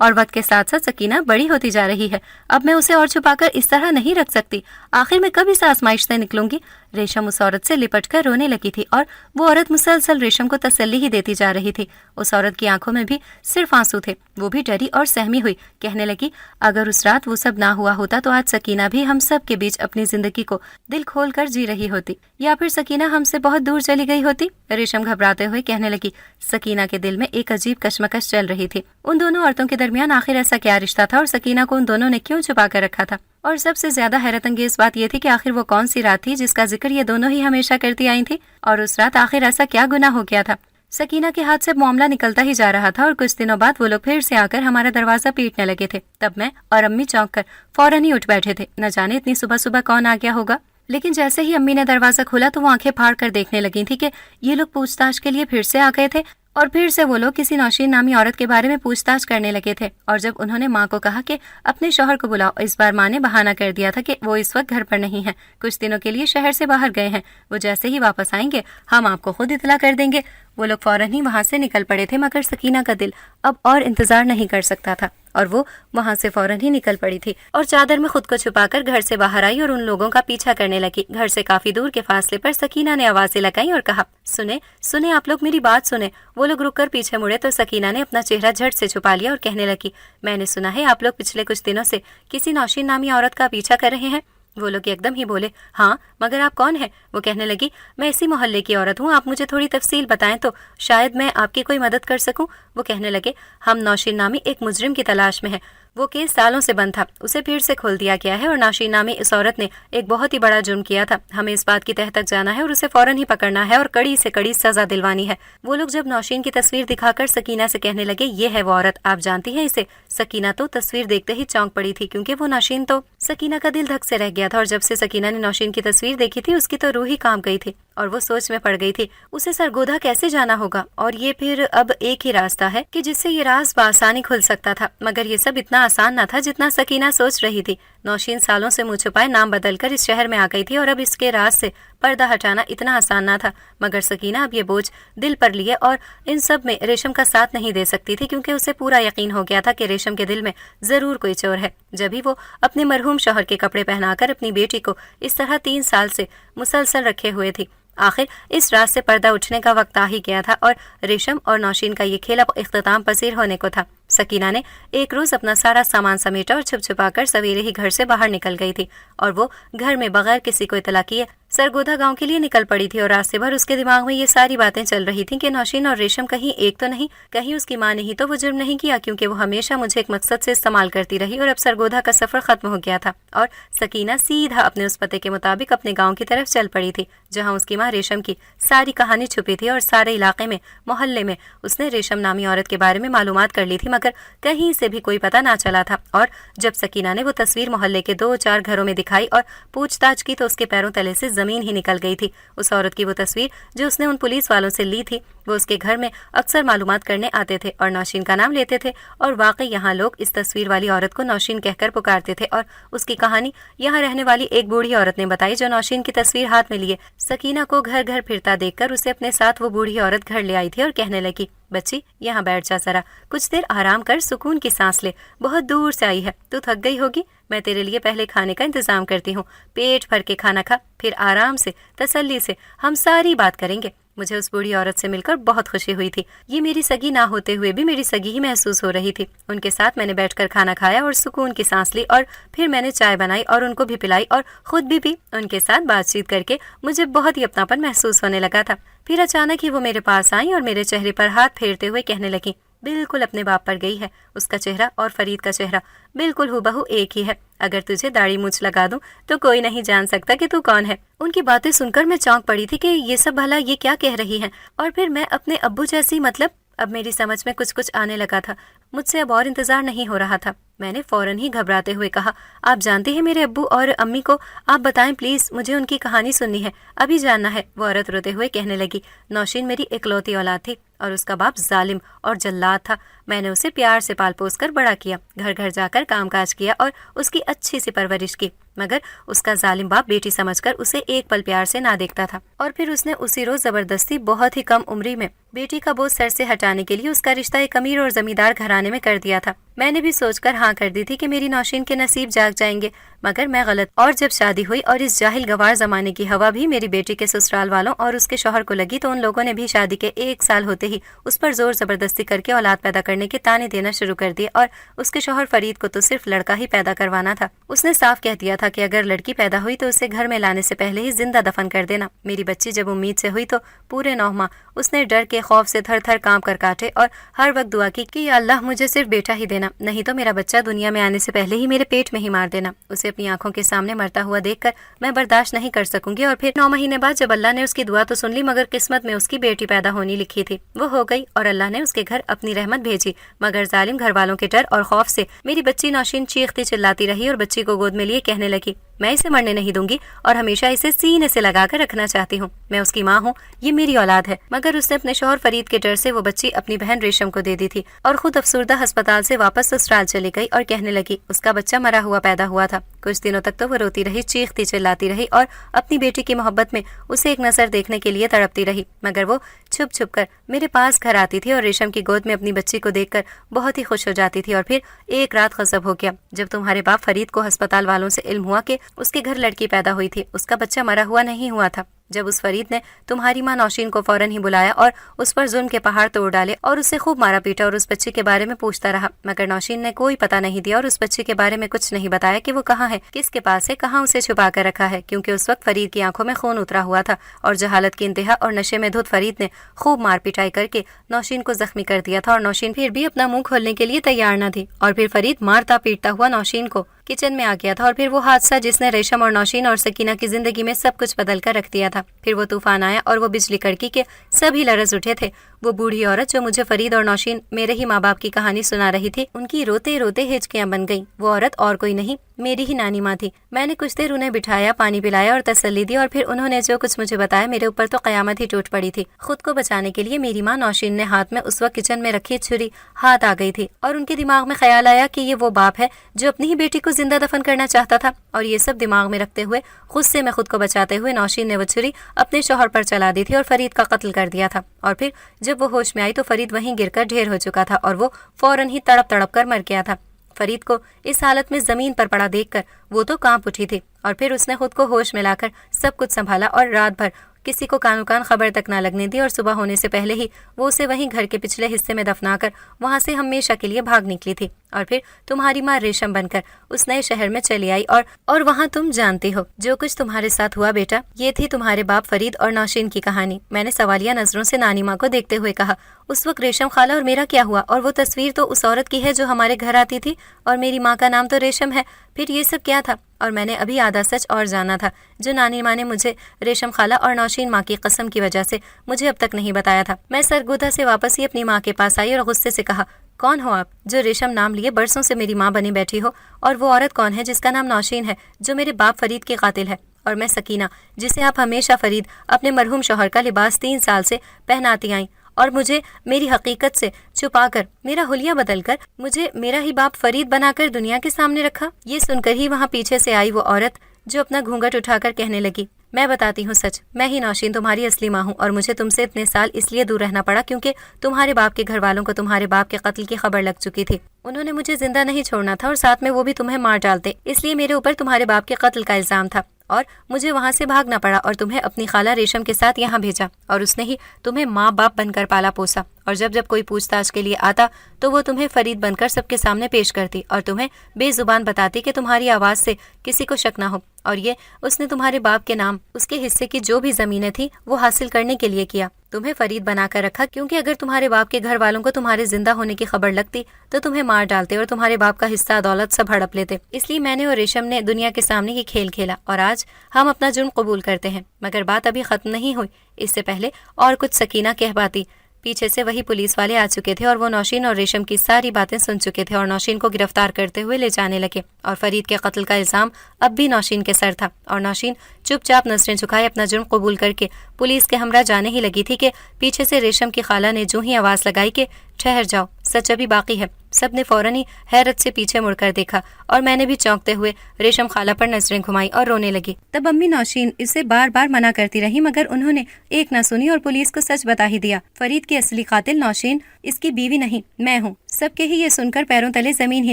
اور وقت کے ساتھ ساتھ سکینہ بڑی ہوتی جا رہی ہے. اب میں اسے اور چھپا کر اس طرح نہیں رکھ سکتی. آخر میں کب اس آزمائش سے نکلوں گی؟ ریشم اس عورت سے لپٹ کر رونے لگی تھی اور وہ عورت مسلسل ریشم کو تسلی ہی دیتی جا رہی تھی. اس عورت کی آنکھوں میں بھی صرف آنسو تھے. وہ بھی ڈری اور سہمی ہوئی. کہنے لگی اگر اس رات وہ سب نہ ہوا ہوتا تو آج سکینہ بھی ہم سب کے بیچ اپنی زندگی کو دل کھول کر جی رہی ہوتی، یا پھر سکینہ ہم سے بہت دور چلی گئی ہوتی. ریشم گھبراتے ہوئے کہنے لگی. سکینہ کے دل میں ایک عجیب کشمکش چل رہی تھی. ان دونوں عورتوں کے درمیان آخر ایسا کیا رشتہ تھا اور سکینہ کو ان دونوں نے کیوں چھپا کر رکھا تھا؟ اور سب سے زیادہ حیرت انگیز بات یہ تھی کہ آخر وہ کون سی رات تھی جس کا ذکر یہ دونوں ہی ہمیشہ کرتی آئی تھی، اور اس رات آخر ایسا کیا گناہ ہو گیا تھا؟ سکینہ کے ہاتھ سے معاملہ نکلتا ہی جا رہا تھا اور کچھ دنوں بعد وہ لوگ پھر سے آ کر ہمارا دروازہ پیٹنے لگے تھے. تب میں اور امی چونک کر فوراً ہی اٹھ بیٹھے تھے. نہ جانے اتنی صبح صبح کون آ گیا ہوگا. لیکن جیسے ہی امی نے دروازہ کھولا تو وہ آنکھیں پھاڑ کر دیکھنے لگی تھی کہ یہ لوگ پوچھ تاچھ کے لیے پھر سے آ گئے تھے، اور پھر سے وہ لوگ کسی نوشین نامی عورت کے بارے میں پوچھ تاچھ کرنے لگے تھے. اور جب انہوں نے ماں کو کہا کہ اپنے شوہر کو بلاؤ، اس بار ماں نے بہانہ کر دیا تھا کہ وہ اس وقت گھر پر نہیں ہیں، کچھ دنوں کے لیے شہر سے باہر گئے ہیں، وہ جیسے ہی واپس آئیں گے ہم آپ کو خود اطلاع کر دیں گے. وہ لوگ فوراً ہی وہاں سے نکل پڑے تھے، مگر سکینہ کا دل اب اور انتظار نہیں کر سکتا تھا اور وہ وہاں سے فوراً ہی نکل پڑی تھی اور چادر میں خود کو چھپا کر گھر سے باہر آئی اور ان لوگوں کا پیچھا کرنے لگی. گھر سے کافی دور کے فاصلے پر سکینہ نے آوازیں لگائیں اور کہا سنیں آپ لوگ میری بات سنیں. وہ لوگ رک کر پیچھے مڑے تو سکینہ نے اپنا چہرہ جھٹ سے چھپا لیا اور کہنے لگی میں نے سنا ہے آپ لوگ پچھلے کچھ دنوں سے کسی نوشین نامی عورت کا پیچھا کر رہے ہیں. وہ لوگ ایک دم ہی بولے ہاں، مگر آپ کون ہیں؟ وہ کہنے لگی میں اسی محلے کی عورت ہوں، آپ مجھے تھوڑی تفصیل بتائیں تو شاید میں آپ کی کوئی مدد کر سکوں. وہ کہنے لگے ہم نوشین نامی ایک مجرم کی تلاش میں ہیں. وہ کیس سالوں سے بند تھا، اسے پھر سے کھول دیا گیا ہے اور نوشین نامی اس عورت نے ایک بہت ہی بڑا جرم کیا تھا. ہمیں اس بات کی تہہ تک جانا ہے اور اسے فوراً ہی پکڑنا ہے اور کڑی سے کڑی سزا دلوانی ہے. وہ لوگ جب نوشین کی تصویر دکھا کر سکینہ سے کہنے لگے یہ ہے وہ عورت، آپ جانتی ہیں اسے؟ سکینہ تو تصویر دیکھتے ہی چونک پڑی تھی کیونکہ وہ نوشین تو سکینہ کا دل دھک سے رہ گیا تھا، اور جب سے سکینہ نے نوشین کی تصویر دیکھی تھی اس کی تو روح ہی کانپ گئی تھی اور وہ سوچ میں پڑ گئی تھی اسے سرگودھا کیسے جانا ہوگا. اور یہ پھر اب ایک ہی راستہ ہے کہ جس سے یہ راز بآسانی کھل سکتا تھا، مگر یہ سب اتنا آسان نہ تھا جتنا سکینہ سوچ رہی تھی. نوشین سالوں سے منہ چھپائے نام بدل کر اس شہر میں آ گئی تھی اور اب اس کے راز سے پردہ ہٹانا اتنا آسان نہ تھا. مگر سکینہ اب یہ بوجھ دل پر لیے اور ان سب میں ریشم کا ساتھ نہیں دے سکتی تھی، کیونکہ اسے پورا یقین ہو گیا تھا کہ ریشم کے دل میں ضرور کوئی چور ہے. جبھی وہ اپنے مرحوم شوہر کے کپڑے پہنا کر اپنی بیٹی کو اس طرح 3 سال سے مسلسل رکھے ہوئے تھی. آخر اس راز سے پردہ اٹھنے کا وقت آ ہی گیا تھا اور ریشم اور نوشین کا یہ کھیل اب اختتام پذیر ہونے کو تھا. سکینہ نے ایک روز اپنا سارا سامان سمیٹا اور چھپ چھپا کر سویرے ہی گھر سے باہر نکل گئی تھی اور وہ گھر میں بغیر کسی کو اطلاع کیے سرگودھا گاؤں کے لیے نکل پڑی تھی. اور راستے بھر اس کے دماغ میں یہ ساری باتیں چل رہی تھیں کہ نوشین اور ریشم کہیں ایک تو نہیں، کہیں اس کی ماں نے ہی تو وہ جرم نہیں کیا، کیونکہ وہ ہمیشہ مجھے ایک مقصد سے استعمال کرتی رہی اور اب سرگودھا کا سفر ختم ہو گیا تھا اور سکینہ سیدھا اپنے اس پتے کے مطابق اپنے گاؤں کی طرف چل پڑی تھی جہاں اس کی ماں ریشم کی ساری کہانی چھپی تھی اور سارے علاقے میں محلے میں اس نے ریشم نامی عورت کے بارے میں معلومات کر لی تھی، مگر کہیں سے بھی کوئی پتہ نہ چلا تھا. اور جب سکینہ نے وہ تصویر محلے کے 2-4 گھروں میں دکھائی اور پوچھ تاچھ کی تو اس کے پیروں تلے سے زمین ہی نکل گئی تھی. اس عورت کی وہ تصویر جو اس نے ان پولیس والوں سے لی تھی، وہ اس کے گھر میں اکثر معلومات کرنے آتے تھے اور نوشین کا نام لیتے تھے، اور واقعی یہاں لوگ اس تصویر والی عورت کو نوشین کہہ کر پکارتے تھے. اور اس کی کہانی یہاں رہنے والی ایک بوڑھی عورت نے بتائی جو نوشین کی تصویر ہاتھ میں لیے سکینہ کو گھر گھر پھرتا دیکھ کر اسے اپنے ساتھ وہ بوڑھی عورت گھر لے آئی تھی اور کہنے لگی بچی یہاں بیٹھ جا، ذرا کچھ دیر آرام کر، سکون کی سانس لے، بہت دور سے آئی ہے، تو تھک گئی ہوگی، میں تیرے لیے پہلے کھانے کا انتظام کرتی ہوں، پیٹ بھر کے کھانا کھا، پھر آرام سے تسلی سے ہم ساری بات کریں گے. مجھے اس بوڑھی عورت سے مل کر بہت خوشی ہوئی تھی. یہ میری سگی نہ ہوتے ہوئے بھی میری سگی ہی محسوس ہو رہی تھی. ان کے ساتھ میں نے بیٹھ کر کھانا کھایا اور سکون کی سانس لی، اور پھر میں نے چائے بنائی اور ان کو بھی پلائی اور خود بھی پی. ان کے ساتھ بات چیت کر کے مجھے بہت ہی اپناپن محسوس ہونے لگا تھا. پھر اچانک ہی وہ میرے پاس آئیں اور میرے چہرے پر ہاتھ پھیرتے ہوئے کہنے لگیں بالکل اپنے باپ پر گئی ہے، اس کا چہرہ اور فرید کا چہرہ بالکل ہو ایک ہی ہے، اگر تجھے داڑھی مونچھ لگا دوں تو کوئی نہیں جان سکتا کہ تو کون ہے. ان کی باتیں سن کر میں چونک پڑی تھی کہ یہ سب بھلا یہ کیا کہہ رہی ہیں، اور پھر میں اپنے ابو جیسی، مطلب اب میری سمجھ میں کچھ آنے لگا تھا. مجھ سے اب اور انتظار نہیں ہو رہا تھا. میں نے فوراً ہی گھبراتے ہوئے کہا آپ جانتے ہیں میرے ابو اور امی کو، آپ بتائیں پلیز، مجھے ان کی کہانی سننی ہے، ابھی جاننا ہے. وہ عورت روتے ہوئے کہنے لگی نوشین میری اکلوتی اولاد تھی اور اس کا باپ ظالم اور جلاد تھا. میں نے اسے پیار سے پال پوس کر بڑا کیا، گھر گھر جا کر کام کاج کیا اور اس کی اچھی سی پرورش کی، مگر اس کا ظالم باپ بیٹی سمجھ کر اسے ایک پل پیار سے نہ دیکھتا تھا، اور پھر اس نے اسی روز زبردستی بہت ہی کم عمری میں بیٹی کا بوجھ سر سے ہٹانے کے لیے اس کا رشتہ ایک امیر اور زمیندار گھرانے میں کر دیا تھا۔ میں نے بھی سوچ کر ہاں کر دی تھی کہ میری نوشین کے نصیب جاگ جائیں گے، مگر میں غلط۔ اور جب شادی ہوئی اور اس جاہل گوار زمانے کی ہوا بھی میری بیٹی کے سسرال والوں اور اس کے شوہر کو لگی تو ان لوگوں نے بھی شادی کے 1 سال ہوتے ہی اس پر زور زبردستی کر کے اولاد پیدا کرنے کے تانے دینا شروع کر دیے، اور اس کے شوہر فرید کو تو صرف لڑکا ہی پیدا کروانا تھا۔ اس نے صاف کہہ دیا تھا کہ اگر لڑکی پیدا ہوئی تو اسے گھر میں لانے سے پہلے ہی زندہ دفن کر دینا۔ میری بچی جب امید سے ہوئی تو پورے 9 ماہ اس نے ڈر کے خوف سے تھر تھر کانپ کر کاٹے اور ہر وقت دعا کی کہ یا اللہ مجھے صرف بیٹا ہی دینا، نہیں تو میرا بچہ دنیا میں آنے سے پہلے ہی میرے پیٹ میں ہی مار دینا۔ اسے اپنی آنکھوں کے سامنے مرتا ہوا دیکھ کر میں برداشت نہیں کر سکوں گی۔ اور پھر 9 مہینے بعد جب اللہ نے اس کی دعا تو سن لی، مگر قسمت میں اس کی بیٹی پیدا ہونی لکھی تھی، وہ ہو گئی اور اللہ نے اس کے گھر اپنی رحمت بھیجی۔ مگر ظالم گھر والوں کے ڈر اور خوف سے میری بچی نوشین چیختی چلاتی رہی اور بچی کو گود میں لیے کہنے لگی، میں اسے مرنے نہیں دوں گی اور ہمیشہ اسے سینے سے لگا کر رکھنا چاہتی ہوں۔ میں اس کی ماں ہوں، یہ میری اولاد ہے۔ مگر اس نے اپنے شوہر فرید کے ڈر سے وہ بچی اپنی بہن ریشم کو دے دی تھی اور خود افسردہ ہسپتال سے واپس سسرال چلی گئی اور کہنے لگی اس کا بچہ مرا ہوا پیدا ہوا تھا۔ کچھ دنوں تک تو وہ روتی رہی، چیختی چلاتی رہی اور اپنی بیٹی کی محبت میں اسے ایک نظر دیکھنے کے لیے تڑپتی رہی، مگر وہ چھپ چھپ کر میرے پاس گھر آتی تھی اور ریشم کی گود میں اپنی بچی کو دیکھ کر بہت ہی خوش ہو جاتی تھی۔ اور پھر ایک رات غضب ہو گیا جب تمہارے باپ فرید کو ہسپتال والوں سے علم ہوا کہ اس کے گھر لڑکی پیدا ہوئی تھی، اس کا بچہ مرا ہوا نہیں ہوا تھا۔ جب اس فرید نے تمہاری ماں نوشین کو فوراً ہی بلایا اور اس پر ظلم کے پہاڑ توڑ ڈالے اور اسے خوب مارا پیٹا اور اس بچے کے بارے میں پوچھتا رہا، مگر نوشین نے کوئی پتہ نہیں دیا اور اس بچے کے بارے میں کچھ نہیں بتایا کہ وہ کہاں ہے، کس کے پاس ہے، کہاں اسے چھپا کر رکھا ہے، کیونکہ اس وقت فرید کی آنکھوں میں خون اترا ہوا تھا اور جہالت کی انتہا اور نشے میں دھت فرید نے خوب مار پیٹائی کر کے نوشین کو زخمی کر دیا تھا، اور نوشین پھر بھی اپنا منہ کھولنے کے لیے تیار نہ تھی۔ اور پھر فرید مارتا پیٹتا ہوا نوشین کو کچن میں آ گیا تھا، اور پھر وہ حادثہ جس نے ریشم اور نوشین اور سکینہ کی زندگی میں سب کچھ بدل کر رکھ دیا تھا۔ پھر وہ طوفان آیا اور وہ بجلی کڑکی کے سبھی لرز اٹھے تھے۔ وہ بوڑھی عورت جو مجھے فرید اور نوشین میرے ہی ماں باپ کی کہانی سنا رہی تھی، ان کی روتے روتے ہچکیاں بن گئیں۔ وہ عورت اور کوئی نہیں، میری ہی نانی ماں تھی۔ میں نے کچھ دیر انہیں بٹھایا، پانی پلایا اور تسلی دی، اور پھر انہوں نے جو کچھ مجھے بتایا میرے اوپر تو قیامت ہی ٹوٹ پڑی تھی۔ خود کو بچانے کے لیے میری ماں نوشین نے ہاتھ میں اس وقت کچن میں رکھی چھری ہاتھ آ گئی تھی، اور ان کے دماغ میں خیال آیا کہ یہ وہ باپ ہے جو اپنی ہی بیٹی کو زندہ دفن کرنا چاہتا تھا، اور یہ سب دماغ میں رکھتے ہوئے غصے میں خود کو بچاتے ہوئے نوشین نے وہ چھری اپنے شوہر پر چلا دی تھی اور فرید کا قتل کر دیا تھا۔ اور پھر جب وہ ہوش میں آئی تو فرید وہیں گر کر ڈھیر ہو چکا تھا اور وہ فوراً ہی تڑپ تڑپ کر مر گیا تھا۔ فرید کو اس حالت میں زمین پر پڑا دیکھ کر وہ تو کانپ اٹھی تھی، اور پھر اس نے خود کو ہوش میں لا کر سب کچھ سنبھالا اور رات بھر کسی کو کانو کان خبر تک نہ لگنے دی، اور صبح ہونے سے پہلے ہی وہ اسے وہیں گھر کے پچھلے حصے میں دفنا کر وہاں سے ہمیشہ کے لیے بھاگ نکلی تھی۔ اور پھر تمہاری ماں ریشم بن کر اس نئے شہر میں چلی آئی، اور وہاں تم جانتی ہو جو کچھ تمہارے ساتھ ہوا بیٹا۔ یہ تھی تمہارے باپ فرید اور نوشین کی کہانی۔ میں نے سوالیہ نظروں سے نانی ماں کو دیکھتے ہوئے کہا، اس وقت ریشم خالہ اور میرا کیا ہوا؟ اور وہ تصویر تو اس عورت کی ہے جو ہمارے گھر آتی تھی، اور میری ماں کا نام تو ریشم ہے، پھر یہ سب کیا تھا؟ اور میں نے ابھی آدھا سچ اور جانا تھا جو نانی ماں نے مجھے ریشم خالہ اور نوشین ماں کی قسم کی وجہ سے مجھے اب تک نہیں بتایا تھا۔ میں سرگودھا سے واپس ہی اپنی ماں کے پاس آئی اور غصے سے کہا، کون ہو آپ جو ریشم نام لیے برسوں سے میری ماں بنی بیٹھی ہو؟ اور وہ عورت کون ہے جس کا نام نوشین ہے جو میرے باپ فرید کی قاتل ہے؟ اور میں سکینہ جسے آپ ہمیشہ فرید اپنے مرحوم شوہر کا لباس 3 سال سے پہناتی آئیں، اور مجھے میری حقیقت سے چھپا کر میرا حلیہ بدل کر مجھے میرا ہی باپ فرید بنا کر دنیا کے سامنے رکھا۔ یہ سن کر ہی وہاں پیچھے سے آئی وہ عورت جو اپنا گھونگھٹ اٹھا کر کہنے لگی، میں بتاتی ہوں سچ، میں ہی نوشین تمہاری اصلی ماں ہوں، اور مجھے تم سے اتنے سال اس لیے دور رہنا پڑا کیونکہ تمہارے باپ کے گھر والوں کو تمہارے باپ کے قتل کی خبر لگ چکی تھی۔ انہوں نے مجھے زندہ نہیں چھوڑنا تھا اور ساتھ میں وہ بھی تمہیں مار ڈالتے، اس لیے میرے اوپر تمہارے باپ کے قتل کا الزام تھا، اور مجھے وہاں سے بھاگنا پڑا اور تمہیں اپنی خالہ ریشم کے ساتھ یہاں بھیجا، اور اس نے ہی تمہیں ماں باپ بن کر پالا پوسا، اور جب کوئی پوچھ تاچھ کے لیے آتا تو وہ تمہیں فرید بن کر سب کے سامنے پیش کرتی اور تمہیں بے زبان بتاتی کہ تمہاری آواز سے کسی کو شک نہ ہو، اور یہ اس نے تمہارے باپ کے نام اس کے حصے کی جو بھی زمینیں تھیں وہ حاصل کرنے کے لیے کیا، تمہیں فرید بنا کر رکھا کیونکہ اگر تمہارے باپ کے گھر والوں کو تمہارے زندہ ہونے کی خبر لگتی تو تمہیں مار ڈالتے اور تمہارے باپ کا حصہ دولت سب ہڑپ لیتے۔ اس لیے میں نے اور ریشم نے دنیا کے سامنے یہ کھیل کھیلا، اور آج ہم اپنا جرم قبول کرتے ہیں، مگر بات ابھی ختم نہیں ہوئی، اس سے پہلے اور کچھ سکینہ کہہ پاتی۔ پیچھے سے وہی پولیس والے آ چکے تھے اور وہ نوشین اور ریشم کی ساری باتیں سن چکے تھے اور نوشین کو گرفتار کرتے ہوئے لے جانے لگے، اور فرید کے قتل کا الزام اب بھی نوشین کے سر تھا، اور نوشین چپ چاپ نظریں جھکائے اپنا جرم قبول کر کے پولیس کے ہمراہ جانے ہی لگی تھی کہ پیچھے سے ریشم کی خالہ نے جو ہی آواز لگائی کہ ٹھہر جاؤ، سچ ابھی باقی ہے۔ سب نے فوراً ہی حیرت سے پیچھے مڑ کر دیکھا اور میں نے بھی چونکتے ہوئے ریشم خالہ پر نظریں گھمائی اور رونے لگی۔ تب امی نوشین اسے بار بار منع کرتی رہی مگر انہوں نے ایک نہ سنی اور پولیس کو سچ بتا ہی دیا۔ فرید کی اصلی قاتل نوشین اس کی بیوی نہیں، میں ہوں۔ سب کے ہی یہ سن کر پیروں تلے زمین ہی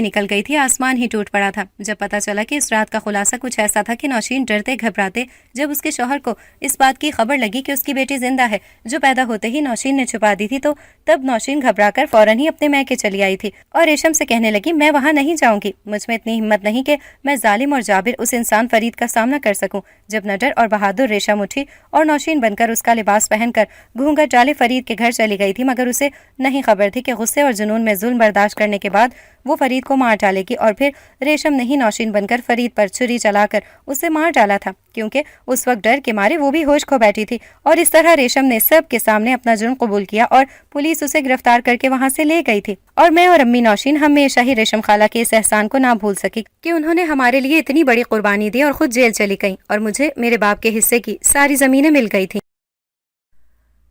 نکل گئی تھی، آسمان ہی ٹوٹ پڑا تھا جب پتہ چلا کہ اس رات کا خلاصہ کچھ ایسا تھا کہ نوشین ڈرتے گھبراتے جب اس کے شوہر کو اس بات کی خبر لگی کہ اس کی بیٹی زندہ ہے جو پیدا ہوتے ہی نوشین نے چھپا دی تھی، تو تب نوشین گھبرا کر فوراً ہی اپنے میکے چلی آئی تھی اور ریشم سے کہنے لگی میں وہاں نہیں جاؤں گی، مجھ میں اتنی ہمت نہیں کہ میں ظالم اور جابر اس انسان فرید کا سامنا کر سکوں۔ جب نڈر اور بہادر ریشم اٹھی اور نوشین بن کر اس کا لباس پہن کر گھونگھٹ ڈالے فرید کے گھر چلی گئی تھی، مگر اسے نہیں خبر تھی کہ غصے اور جنون میں ظلم برداشت کرنے کے بعد وہ فرید کو مار ڈالے گی، اور پھر ریشم نے ہی نوشین بن کر فرید پر چھری چلا کر اسے مار ڈالا تھا، کیونکہ اس وقت ڈر کے مارے وہ بھی ہوش کھو بیٹھی تھی۔ اور اس طرح ریشم نے سب کے سامنے اپنا جرم قبول کیا اور پولیس اسے گرفتار کر کے وہاں سے لے گئی تھی، اور میں اور امی نوشین ہمیشہ ہی ریشم خالہ کے اس احسان کو نہ بھول سکی کہ انہوں نے ہمارے لیے اتنی بڑی قربانی دی اور خود جیل چلی گئیں اور مجھے میرے باپ کے حصے کی ساری زمینیں مل گئی تھیں۔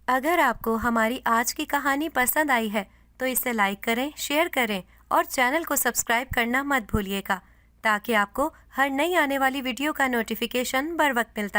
اگر آپ کو ہماری آج کی کہانی پسند آئی ہے تو اسے لائک کریں، شیئر کریں اور چینل کو سبسکرائب کرنا مت بھولیے گا تاکہ آپ کو ہر نئی آنے والی ویڈیو کا نوٹیفیکیشن بر وقت ملتا رہے۔